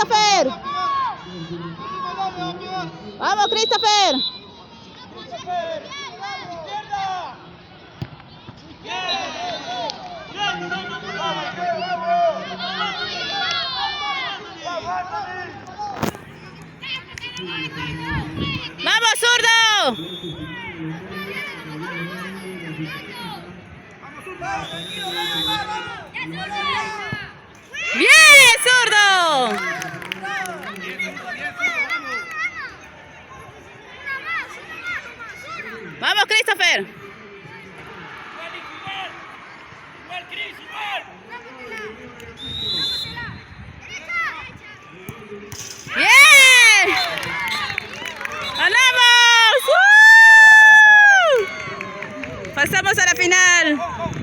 Christopher! ¡Vamos, Christopher! ¡Vamos, zurdo! ¡Bien, zurdo! ¡Vamos, Christopher! ¡Bien! ¡Ganamos! ¡Pasamos a la final!